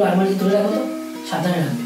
আলমারি তুলে রাখো তো, সাবধানে রাখবে।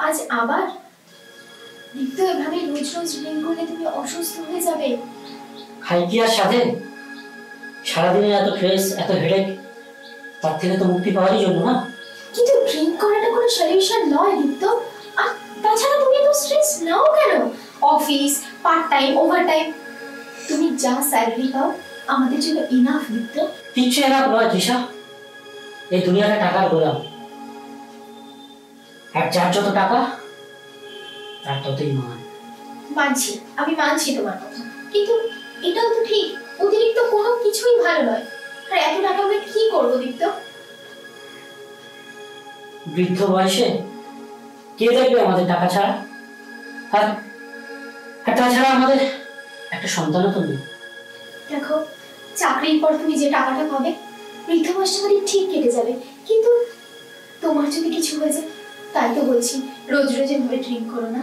আজ আবার দীপ্ত এভাবে রোজ রোজ ড্রিঙ্ক করলে তুমি অসুস্থ হয়ে যাবে। খাই কি আর সাথে? সারাদিনে এত স্ট্রেস, এত হেডেক, তার থেকে তো মুক্তি পাওয়ারই জন্য না। কিন্তু ড্রিঙ্ক করাটা কোনো সলিউশন নয় দীপ্ত। আর তাছাড়া তুমি এত স্ট্রেস নাও কেন? অফিস, পার্ট টাইম, ওভারটাইম, তুমি যা স্যালারি পাও আমাদের জন্য ইনাফ দীপ্ত। কিচ্ছু এনাফ নয় তৃষা। এই দুনিয়াটা টাকার গোলাম, আর যার যত টাকা তার ততই মান। মানছি, আমি মানছি তোমার কথা, কিন্তু এটাও তো ঠিক, অতিরিক্ত কোনো কিছুই ভালো নয়। আর এত টাকা আমরা কি করবো দীপ্ত? বৃদ্ধ বয়সে কে দেখবে আমাদের টাকা ছাড়া? আর তাছাড়া আমাদের একটা সন্তানও তো নেই। দেখো, চাকরির পর তুমি যে টাকাটা পাবে বৃদ্ধ বয়সটা আমাদের ঠিক কেটে যাবে, কিন্তু তোমার যদি কিছু হয়ে যায়, তাই তো বলছি রোজ রোজ এভাবে ড্রিঙ্ক করো না।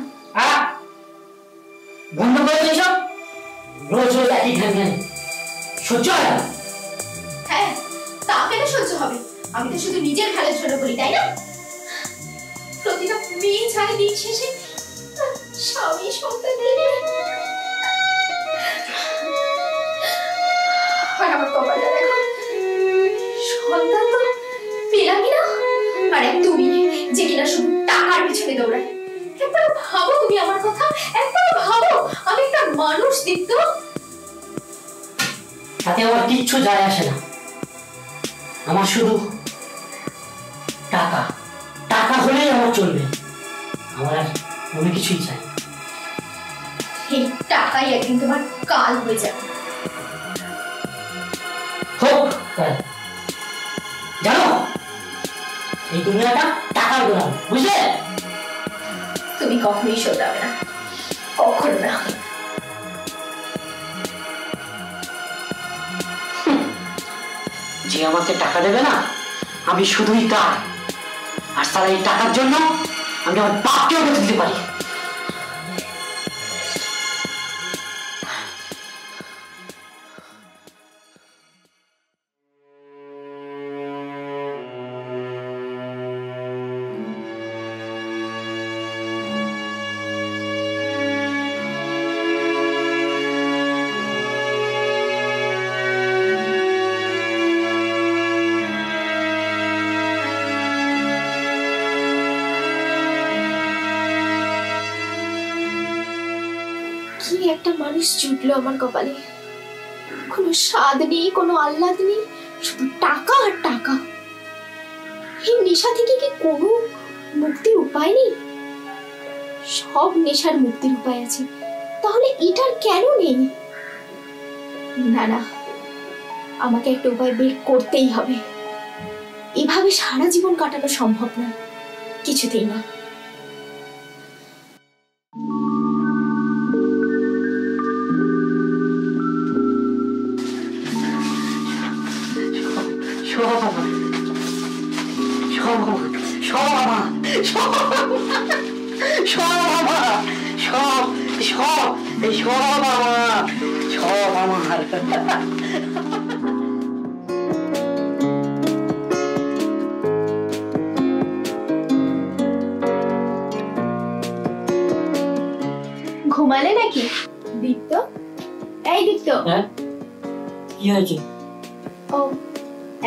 বন্ধ করে এসব রোজ রোজ একই ধ্যান ধ্যান সহ্য হয় না। হ্যাঁ, তা কেন সহ্য হবে? আমি তো শুধু নিজের খেলার জন্য বলি, তাই না? প্রতিটা মেয়ে ছাড়া দিন শেষে স্বামী সন্তান নিয়ে আমার কপালটা দেখো, সন্তান তো পেলামই না, আর এক তুমি যে কিনা শুধু টাকার পিছনে দৌড়ায়। একবার ভাবো তুমি আমার কথা, একবার ভাবো আমি একটা মানুষ দীপ্ত। তাতে আমার কিচ্ছু যায় আসে না, আমার শুধু টাকা, টাকা হলেই আমার চলবে, আমার আর কোনো কিছুই চাই না। এই টাকাই একদিন তোমার কাল হয়ে যাবে। হোক জানো, এই দুনিয়াটা টাকার গোলাম, বুঝলে? তুমি কখনোই শোধাবে না, কখনো না। যে আমাকে টাকা দেবে না, আমি শুধুই তার, আর তারা এই টাকার জন্য আমি আমার বাপকেও বেঁচে দিতে পারি। কি একটা মানুষ জুটলো আমার কপালে, কোনো স্বাদ নেই, কোনো আহ্লাদ নেই, শুধু টাকা আর টাকা। এই নেশা থেকে কি কোনো মুক্তির উপায় নেই? সব নেশার মুক্তির উপায় আছে, তাহলে এটার কেন নেই? না না, আমাকে একটা উপায় বের করতেই হবে। এভাবে সারা জীবন কাটানো সম্ভব নয়, কিছুতেই না। ঘুমালে নাকি দীপ্ত? এই দীপ্ত, কি হয়েছে? ও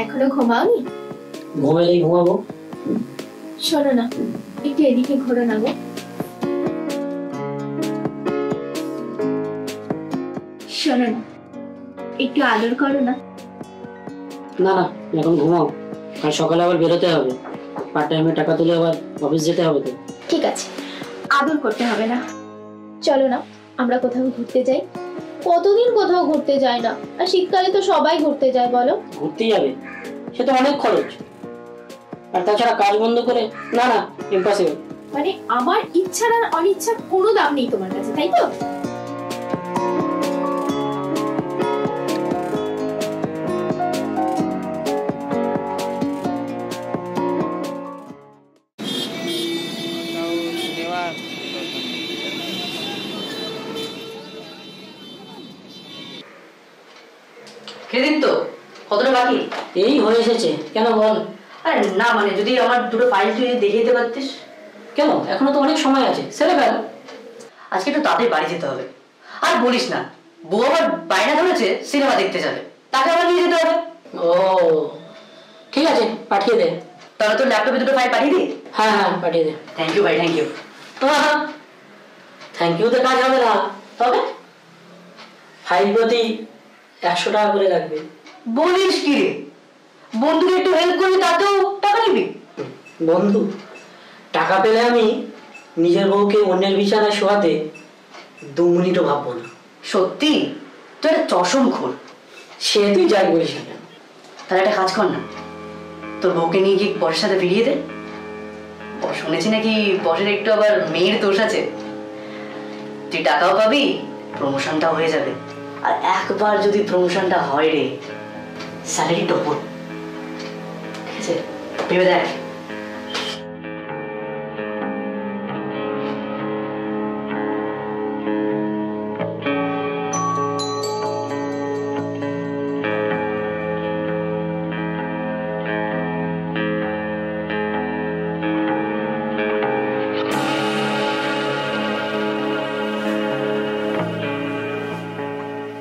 এখনো ঘুমাওনি? ঘুমালেই ঘুমাবো। শোনো না, একটু এদিকে ঘোরো না গো। শোনো না, একটু আদর করো না। না না, এখন ঘুমাও, আর সকালে আবার বেরোতে হবে, পার্ট টাইমে টাকা তুলে আবার অফিস যেতে হবে তো। ঠিক আছে, আদর করতে হবে না, চলো না আমরা কোথাও ঘুরতে যাই? কতদিন কোথাও ঘুরতে যায় না, আর শীতকালে তো সবাই ঘুরতে যায় বলো। ঘুরতেই যাবে, সে তো অনেক খরচ, আর তাছাড়া কাজ বন্ধ করে না না, ইম্পসিবল। মানে আমার ইচ্ছার আর অনিচ্ছার কোনো দাম নেই তোমার কাছে, তাই তো? সেদিন তো কতটা বাকি? এই হয়ে এসেছে, কেন বল? আরে না মানে যদি আমার দুটো ফাইল তুই দেখিয়ে দিতে পারতিস। কেন, এখনো তো অনেক সময় আছে, সেরে ফেল। আজকে একটু তাড়াতাড়ি বাড়ি যেতে হবে। আর বলিস না, বউ আবার বায়না ধরেছে সিনেমা দেখতে যাবে, তাকে আবার নিয়ে যেতে হবে। ও ঠিক আছে, পাঠিয়ে দে। তাহলে তোর ল্যাপটপে দুটো ফাইল পাঠিয়ে দিই। হ্যাঁ হ্যাঁ, পাঠিয়ে দে। থ্যাংক ইউ ভাই, থ্যাংক ইউ। থ্যাংক ইউতে কাজ হবে না, তবে ফাইল প্রতি 100 টাকা করে রাখবে। বলিস কি রে, বন্ধুকে একটু হেল্প করবি তাতেও টাকা নিবি? বন্ধু, টাকা পেলে আমি নিজের বউকে অন্যের বিছানায় শোয়াতে 2 মিনিটও ভাববো না। সত্যি? তুই একটা চশম খোর। সে তুই যাই বলিস না কেন। তাহলে একটা কাজ কর না, তোর বউকে নিয়ে গিয়ে বসের সাথে ফিরিয়ে দে। শুনেছি নাকি বসের একটু আবার মেয়ের দোষ আছে। তুই টাকাও পাবি, প্রমোশনটা হয়ে যাবে। আর একবার যদি প্রমোশনটা হয় রে, স্যালারি ডবল। ঠিক আছে, ভেবে দেখ।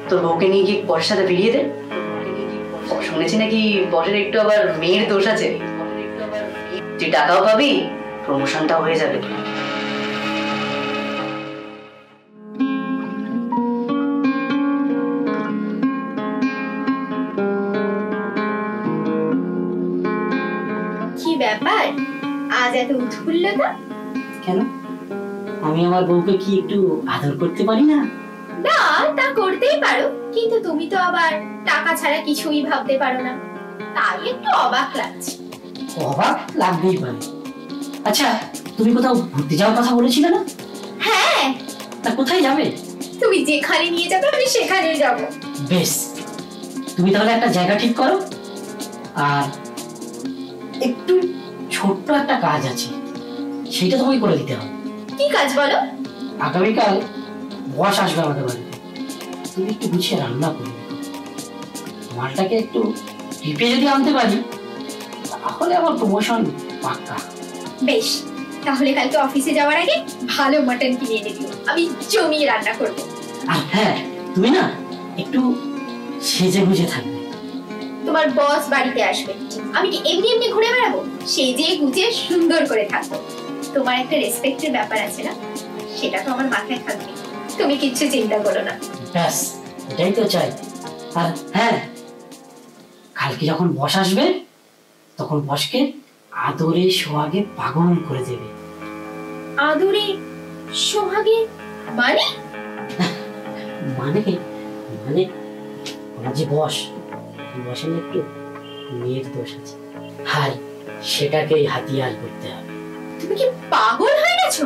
তোর বউকে নিয়ে গিয়ে বসের সাথে ফিরিয়ে দে। শুনেছি নাকি বসের একটু আবার মেয়ের দোষ আছে। তুই টাকাও পাবি, প্রমোশনটা হয়ে যাবে। কি ব্যাপার, আজ এত উৎফুল্লতা? কেন, আমি আমার বউকে কি একটু আদর করতে পারি না? না, তা করতেই পারো, কিন্তু তুমি তো আবার টাকা ছাড়া কিছুই ভাবতে পারো না, তাই একটু অবাক লাগছে। অবাক লাগবেই পারে। আচ্ছা, তুমি কোথাও ঘুরতে যাওয়ার কথা বলেছিলে না? হ্যাঁ। তা কোথায় যাবে? তুমি যেখানে নিয়ে যাবে আমি সেখানেই যাব। বেশ, তুমি তাহলে একটা জায়গা ঠিক করো, আর একটু ছোট্ট একটা কাজ আছে, সেটা তোমাকে করে দিতে হবে। কি কাজ বলো? আগামীকাল বস আসবে আমাদের বাড়িতে, তুমি একটু গুছিয়ে রান্না করবে। মালটাকে একটু টিপে যদি আনতে পারি তাহলে আমার প্রমোশন পাক্কা। বেশ, তাহলে কালকে অফিসে যাওয়ার আগে ভালো মাটন কিনে এনে দিও, আমি জমিয়ে রান্না করব। আর হ্যাঁ, তুমি না একটু সেজে গুজে থাকবে। তোমার বস বাড়িতে আসবে, আমি কি এমনি এমনি ঘুরে বেড়াবো? সেজে গুজে সুন্দর করে থাকবো। তোমার একটা রেসপেক্টের ব্যাপার আছে না, সেটা তো আমার মাথায় থাকবে, তুমি কিচ্ছু চিন্তা করো না। ব্যাস, এটাই তো চাই। আর হ্যাঁ, কালকে যখন বস আসবে তখন বসকে আদরে সোহাগে পাগল করে দেবে। আদরে সোহাগে মানে? মানে মানে আমার যে বস, বসে না একটু মেয়ের দোষ আছে, আর সেটাকেই হাতিয়ার করতে হবে। তুমি কি পাগল হয়ে গেছো?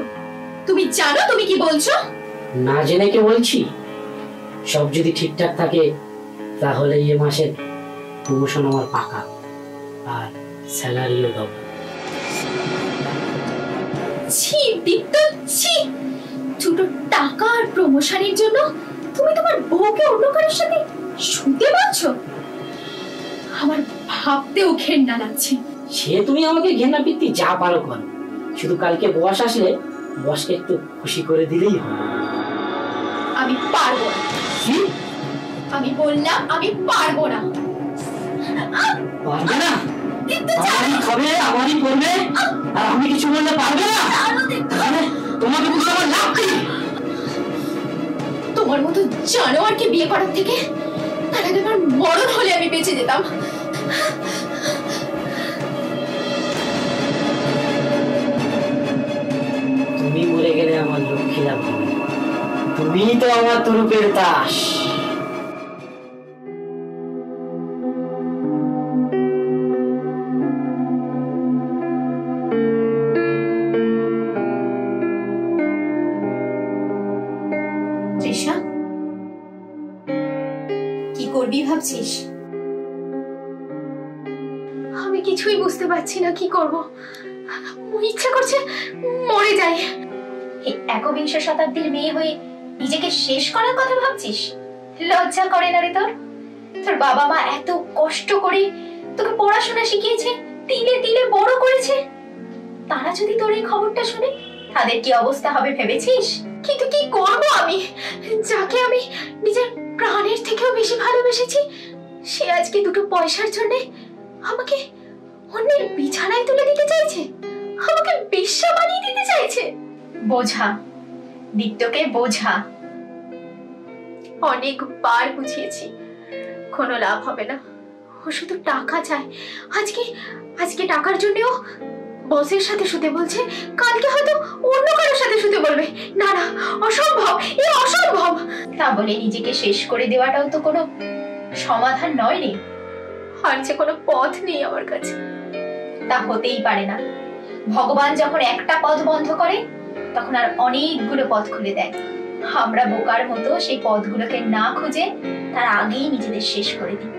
তুমি জানো তুমি কি বলছো? না জেনে কি বলছি? সব যদি ঠিকঠাক থাকে তাহলে এই মাসের প্রমোশন আমার পাকা, আর স্যালারিও দেবো। ছি বিদ্যুৎ, ছি! ছোট টাকা আর প্রমোশনের জন্য তুমি তোমার বউকে অন্য কারোর সাথে শুতে বলছো? আমার ভাবতেও ঘেন্না লাগছে। সে তুমি আমাকে ঘেন্না পিত্তি যা পারো করো, শুধু কালকে বস আসলে বসকে একটু খুশি করে দিলেই হবে। আমি পারবো না। আমি বললাম আমি পারবো না। পারবে না? আমারই খাবে, আমারই করবে, আর আমি কিছু বললে পারবে না? তাহলে তোমাকে বুঝে আমার লাভ কি? তোমার মতো জানোয়ারকে বিয়ে করার থেকে তার আগে আমার মরণ হলে আমি বেঁচে যেতাম। তুমি মরে গেলে আমার লক্ষ্মী লাভ হবে, তুমি তো আমার তুরুপের তাস। তৃষা, কি করবি ভাবছিস? আমি কিছুই বুঝতে পারছি না কি করব। ইচ্ছা করছে মরে যাই। এই একবিংশ শতাব্দীর মেয়ে হয়ে নিজেকে শেষ করার কথা ভাবছিস? লজ্জা করে না রে তোর? তোর বাবা মা এত কষ্ট করে তোকে পড়াশোনা শিখিয়েছে, তিলে তিলে বড় করেছে। তারা যদি তোর এই খবরটা শুনে, তাদের কি অবস্থা হবে ভেবেছিস? কিন্তু কি করব আমি, যাকে আমি নিজের প্রাণের থেকেও বেশি ভালোবেসেছি, সে আজকে দুটো পয়সার জন্য আমাকে অন্যের বিছানায় তুলে দিতে চাইছে, আমাকে বেশ্যা বানিয়ে দিতে চাইছে। বোঝা, দীপ্তকে বোঝা। অনেকবার বুঝিয়েছি, কোনো লাভ হবে না। ও শুধু টাকা চায়। আজকে টাকার জন্যও বসের সাথে শুতে বলছে, কালকে হয়তো অন্য কারোর সাথে শুতে বলবে। না না, অসম্ভব, এ অসম্ভব। তা বলে নিজেকে শেষ করে দেওয়াটাও তো কোনো সমাধান নয় রে। আর যে কোনো পথ নেই আমার কাছে। তা হতেই পারে না। ভগবান যখন একটা পথ বন্ধ করে, তখন আর অনেকগুলো পথ খুলে দেয়। আমরা বোকার মতো সেই পথগুলোকে না খুঁজে তার আগেই নিজেদের শেষ করে দিই।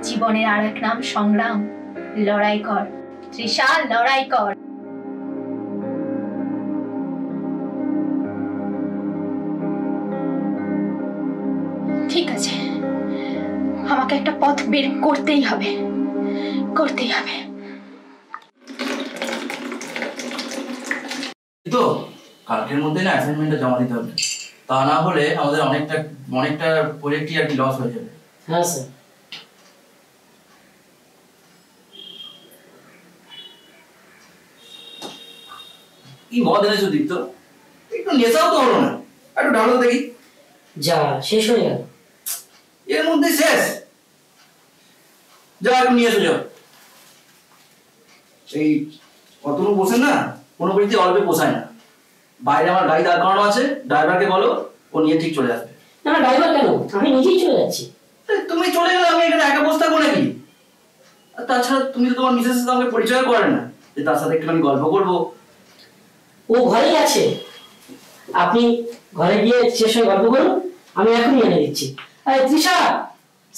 জীবনের আর এক নাম সংগ্রাম। লড়াই কর তৃষা, লড়াই কর। ঠিক আছে, আমাকে একটা পথ বের করতেই হবে, করতেই হবে। তো কালকের মধ্যে না অ্যাসাইনমেন্টটা জমা দিতে হবে, তা না হলে আমাদের অনেকটা প্রজেক্টই আর কি লস হয়ে যাবে। হ্যাঁ স্যার। কি মদ এনেছো দীপ্ত? একটু নেশাও তো হলো না, একটু ঢালো দেখি। যা শেষ হয়ে গেল। এর মধ্যে শেষ? যাও একটু নিয়ে এসো, যাও। এই কতটুকু বসে না, কোনো বৃত্তি অল্পে পোষায় না। বাইরে আমার গাড়ি দাঁড় করানো আছে, ড্রাইভারকে বলো, ও নিয়ে ঠিক চলে আসবে। না ড্রাইভার কেন, আমি নিজেই চলে যাচ্ছি। তুমি চলে গেলে আমি এখানে একা বসে থাকবো নাকি? আর তাছাড়া তুমি তো তোমার মিসেসের সাথে আমাকে পরিচয় করে না, যে তার সাথে একটু আমি গল্প করবো। ও ঘরেই আছে, আপনি ঘরে গিয়ে শেষ হয়ে গল্প করুন, আমি এখনই এনে দিচ্ছি। আরে তৃষা,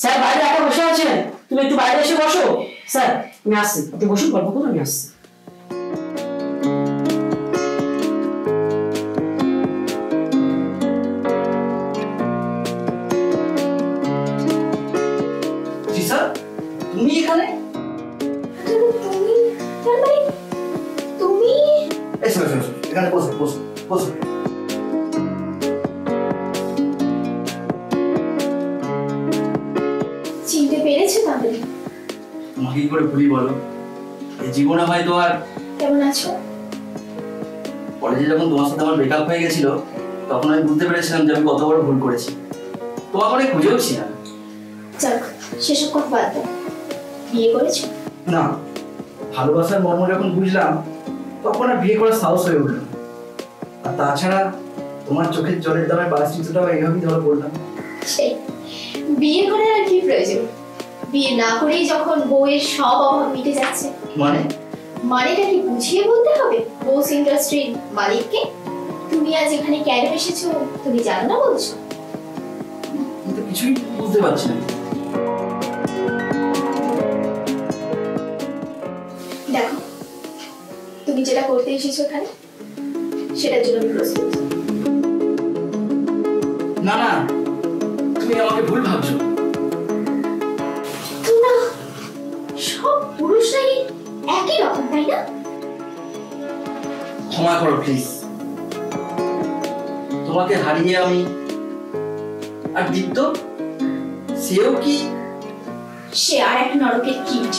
স্যার বাইরে একা বসে আছেন, তুমি একটু বাইরে এসে বসো। স্যার আমি আসছি, আপনি বসুন, গল্প করুন, আমি আসছি। তৃষা, তুমি এখানে? তুমি এসো এসো এসো, এখানে বসো বসো বসো। চিনতে পেরেছো তাহলে? তোমাকে কি করে ভুলি বলো? এই জীবনে হয়তো আর। কেমন আছো? কলেজে যখন তোমার সাথে আমার ব্রেকআপ হয়ে গেছিল, তখন আমি বুঝতে পেরেছিলাম যে আমি কত বড় ভুল করেছি। তোমাকে অনেক খুঁজেও ছিলাম। যাক, সেসব কথা বাদ দাও। বিয়ে করেছো? না, ভালোবাসার মর্ম যখন বুঝলাম, তখন আর বিয়ে করার সাহস হয়ে উঠল। আর তাছাড়া তোমার চোখের জলের দামে পারিস্থিতিটাও এইভাবেই ধরা পড়লাম। সেই বিয়ে করে আর কি প্রয়োজন? বিয়ে না করেই যখন বউয়ের সব অভাব মিটে যাচ্ছে। মানেটা কি বুঝিয়ে বলতে হবে বোস ইন্ডাস্ট্রির মালিককে? তুমি আজ এখানে কেন এসেছো তুমি জানো না বলছো? কিন্তু কিছুই বুঝতে পারছি না। দেখো, তুমি যেটা করতে এসেছো এখানে, সেটার জন্য আমি প্রস্তুত। না না, তুমি আমাকে ভুল ভাবছো। না, সব পুরুষরাই একই রকম, তাই না? ক্ষমা করো প্লিজ। তোমাকে হারিয়ে আমি আর দীপ্ত, সেও কি? সে আর এক নরকের কীট।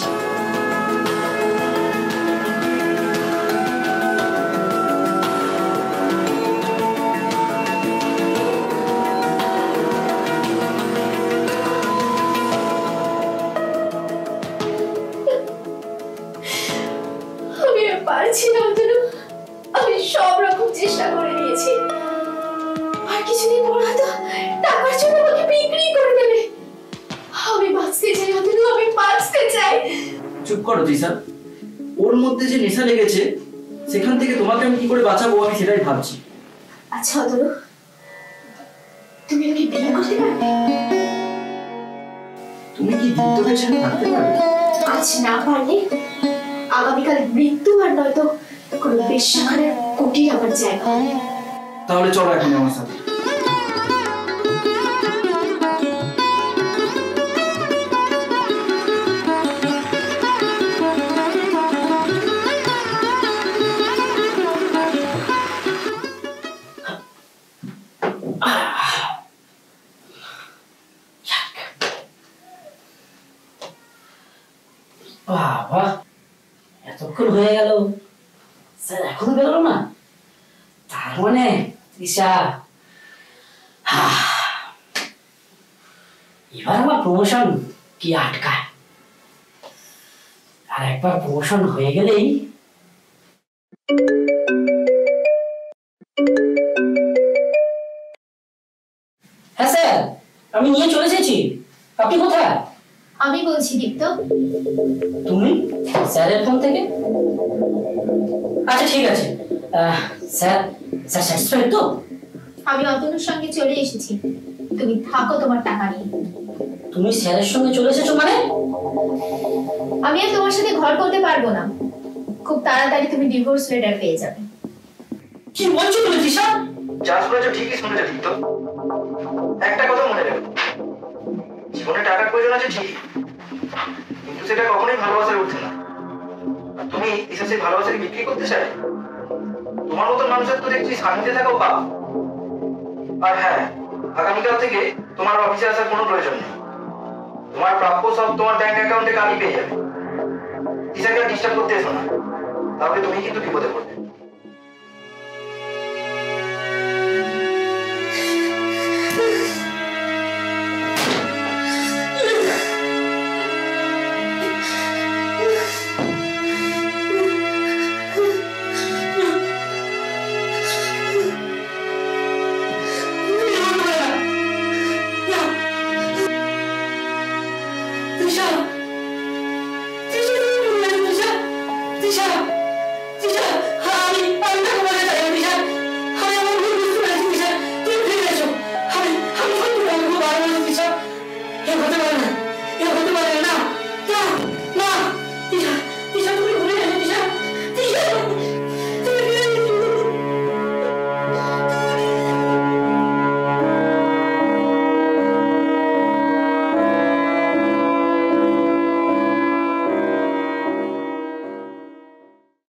আমি আর পারছি না, আমি সব রকম চেষ্টা করে নিয়েছি, আর কিছুদিন করো স্যার, ওর মধ্যে যে নেশা লেগেছে সেখান থেকে তোমাকে আমি কি করে বাঁচাবো আমি সেটাই ভাবছি। আচ্ছা অতনু, তুমি ওকে বিয়ে করতে পারবে? তুমি কি দীপ্তদের সাথে থাকতে পারবে? আজ না পারলে আগামীকাল মৃত্যু আর নয়তো কোনো বেশ্যাখানার কুটির আমার জায়গা হবে। তাহলে চলো এখন আমার সাথে। বাবা, এতক্ষণ হয়ে গেল স্যার এখনো বেরোলো না, তার মানে তৃষা এবার আমার প্রমোশন কি আটকায়। আর একবার প্রমোশন হয়ে গেলেই হ্যাঁ স্যার, আমি নিয়ে চলে এসেছি। আপনি কোথায়? আমি বলছি দীপ্ত। তুমি স্যারের ফোন থেকে? আচ্ছা ঠিক আছে। স্যার স্যার স্যাটিসফাইড তো? আমি অতনুর সঙ্গে চলে এসেছি, তুমি থাকো তোমার টাকা নিয়ে। তুমি স্যারের সঙ্গে চলে এসেছো মানে? আমি আর তোমার সাথে ঘর করতে পারবো না, খুব তাড়াতাড়ি তুমি ডিভোর্স লেটার পেয়ে যাবে। কি বলছো তুমি তৃষা? যা শুনেছো ঠিকই শুনেছো দীপ্ত। একটা কথা মনে রেখো, জীবনে টাকার প্রয়োজন আছে ঠিক, কিন্তু সেটা কখনোই ভালোবাসার উঠছে না। তুমি এসব সেই ভালোবাসাকে বিক্রি করতে চাই? তোমার মতন মানুষের তো দেখছি শান্তিতে থাকাও পাপ। আর হ্যাঁ, আগামীকাল থেকে তোমার অফিসে আসার কোনো প্রয়োজন নেই। তোমার প্রাপ্য সব তোমার ব্যাংক অ্যাকাউন্টে কালই পেয়ে যাবে। দিশাকে ডিস্টার্ব করতে এসো না, তাহলে তুমি কিন্তু বিপদে পড়বে।